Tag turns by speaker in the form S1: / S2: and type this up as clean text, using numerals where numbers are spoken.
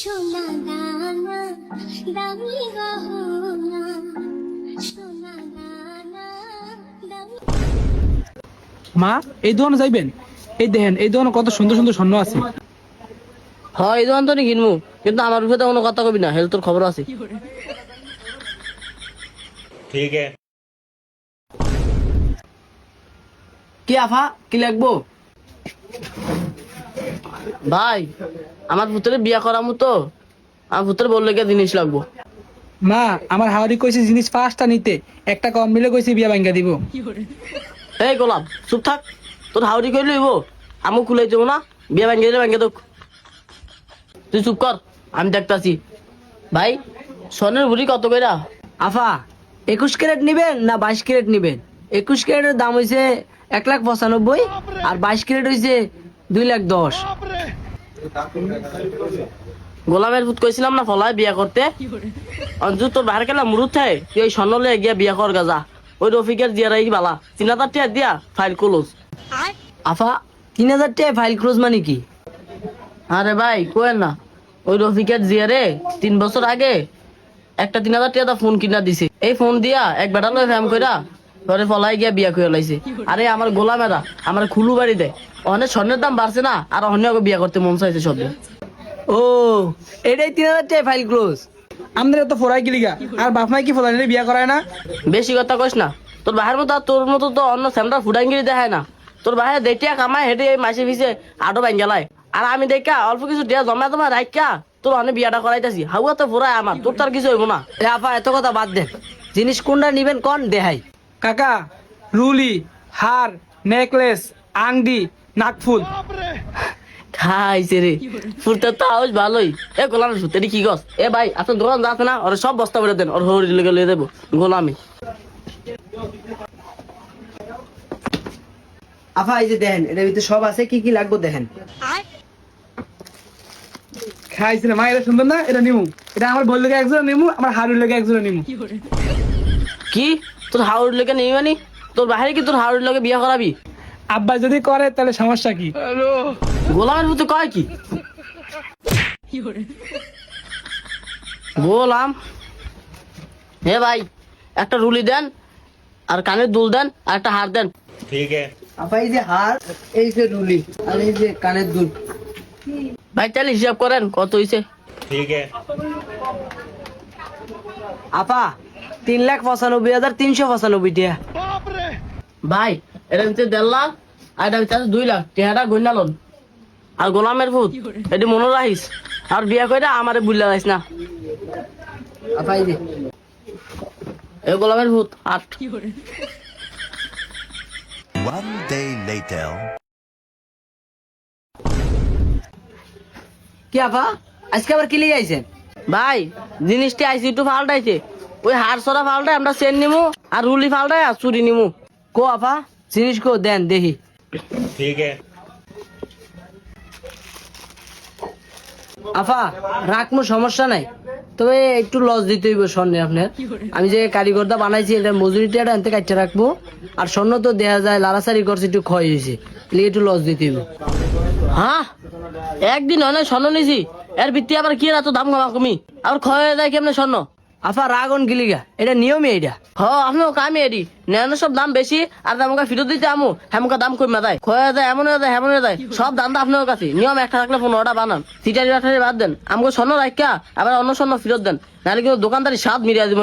S1: সোনা দানা দামি গহনা সোনা দানা দামি।
S2: মা, এই দোকানে যাইবেন? এই দেখেন, এই দোকানে কত সুন্দর সুন্দর স্বর্ণ আছে।
S3: হ্যাঁ, এই দোকান তো নি কিনবো, কিন্তু আমার উপরে কোনো কথা কবি না, হেলথ তোর খবর আছে।
S4: ठीक है।
S3: কি আফা, কি লাগবো? ভাই, আমার পুত্রে বিয়া করামু তো, আমার পুত্রে বললে কি জিনিস লাগবো।
S2: মা, আমার হাওড়ি কইছে জিনিস 5টা নিতে, একটা কম মিলে কইছে বিয়া ভাঙ্গা দিব।
S3: এই গোলাপ, চুপ থাক। তোর হাওড়ি কই লইব, আমু খুলাই দেবো না। বিয়া ভাঙ্গে দিলে ভাঙ্গে দোক। তুই চুপ কর, আমি দেখতাছি। ভাই, স্বর্ণের বুড়ি কত কইরা?
S5: আফা 21 ক্যারেট নিবেন না 22 ক্যারেট নিবেন? 21 ক্যারেটের দাম হইছে 1,95,000 আর 22 ক্যারেট হইছে 2,10,000।
S3: গোলামের পুত কইছিলাম না ফলায় বিয়া করতে। অঞ্জু তোর বাহার খেলা মুরুদ থাকে, তুই এই স্বর্ণ লয়ে গিয়া বিয়া কর গাজা। ওই রফিকের দিয়া রাই বালা 3,000 টাকা দিয়া ফাইল ক্লোজ।
S5: আফা 3,000 টাকা ফাইল ক্লোজ মানে কি?
S3: আরে ভাই কোয়েন না, ওই রফিকের জিয়ারে 3 বছর আগে একটা 3,000 টাকা ফোন কিনা দিছে। এই ফোন দিয়া এক বেটা লয় ফ্যাম কইরা ঘরে ফলাই গিয়া বিয়া করে লাইছে। আরে আমার গোলামেরা আমার খুলু বাড়ি দেয়, অনেক স্বর্ণের দাম বাড়ছে না, আর অন্য বিয়া করতে মন চাইছে সব।
S5: ও, এটাই 3,000 টাকা ফাইল ক্লোজ।
S2: আমাদের তো ফোরাই গিলিগা, আর বাপ মাই কি ফোরাই নিলে বিয়া করায় না?
S3: বেশি কথা কইস না। তোর বাহের মতো আর তোর মতো তো অন্য স্যামরা ফুডাঙ্গিরি দেখায় না। তোর বাহে দেখিয়া কামায় হেঁটে এই মাসে পিছে আটো ভাঙ্গেলায়, আর আমি দেখা অল্প কিছু দিয়া জমা রাখা তোর অনেক বিয়াটা করাইতেছি। হাউয়া তো ফুরায় আমার, তোর তার কিছু হইব না।
S5: এ আফা এত কথা বাদ দেন, জিনিস কোনটা নিবেন কোন দেখাই।
S2: কাকা, রুলি, হার, নেকলেস, আংটি, নাকফুল।
S3: খাইছে রে, ফুরতে তো আওয়াজ ভালোই। এ গোলামের ফুতে কি গছ? এ ভাই আপনার দোকান যাচ্ছে না, ওরা সব বস্তা ভরে দেন, ওর হরি লেগে লয়ে দেবো গোলামি।
S5: আফা এই যে দেখেন, এটার ভিতরে সব আছে, কি কি লাগবে দেখেন।
S2: খাইছে না মা, এটা সুন্দর না? এটা নিমু, এটা আমার বল লেগে একজন নিমু, আমার হারুর লেগে একজন নিমু।
S3: কি তোর হাওড়ির লেগে নেই মানে? তোর বাহিরে কি তোর হাওড়ির লগে বিয়া করাবি?
S2: আব্বা যদি করে তাহলে সমস্যা কি?
S3: গোলামের মতো কয় কি? গোলাম, হে ভাই একটা রুলি দেন, আর কানের দুল দেন, আর একটা হার দেন।
S4: ठीक है।
S5: আফা এই যে হার, এই যে রুলি, আর এই যে কানের দুল।
S3: ভাই তাহলে হিসাব করেন কত হইছে।
S4: ठीक है।
S5: আপা 3,95,395 টাকা।
S3: ভাই এটার ভিতরে 1.5 লাখ, আর এটার ভিতরে 2 লাখ টেহাটা গইনা লন। আর গোলামের ভূত এটি মনে রাখিস, আর বিয়া কইরা আমারে বুঝলা যাইস না।
S5: আপা এই যে
S3: এ গোলামের ভূত 8।
S6: One day later.
S5: কি আপা আজকে আবার কি লিয়ে আইছেন?
S3: ভাই জিনিসটি আইসি একটু ফাল্টাইছে, ওই হাড় ছড়া ফাল্টাই আমরা চেন নিমু, আর রুলি ফাল্টাই আর চুরি নিমু।
S5: কো আপা জিনিস কো দেন দেখি।
S4: ठीक है।
S5: আফা রাখমু, সমস্যা নাই, তবে একটু লস দিতে হইব স্বর্ণে আপনার। আমি যে কারিগরদা বানাইছি এটা মজুরিটা আনতে কাটতে রাখবো, আর স্বর্ণ তো দেখা যায় লাড়াচাড়ি করছে, একটু ক্ষয় হয়েছে, একটু লস দিতে হইব।
S3: হ্যাঁ একদিন অনেক স্বর্ণ নিছি, এর ভিত্তি আবার কি এত দাম কমা কমি, আবার ক্ষয় হয়ে যায় কেমনে স্বর্ণ?
S5: আফা রাগন গিলিগা, এটা নিয়মই এটা।
S3: হ আপনার কামে এডি নেন, সব দাম বেশি, আর আমাকে ফেরত দিতে আমু হেমকা দাম কমে দেয়, ক্ষয় হয়ে যায়, এমন হয়ে যায়, হেমন হয়ে যায়, সব দাম তো আপনার কাছে। নিয়ম একটা থাকলে 15টা বানান, সিটারি বাটারি বাদ দেন, আমাকে স্বর্ণ রাখা আবার অন্য স্বর্ণ ফেরত দেন, নাহলে কিন্তু দোকানদারি স্বাদ মিলিয়ে দিব।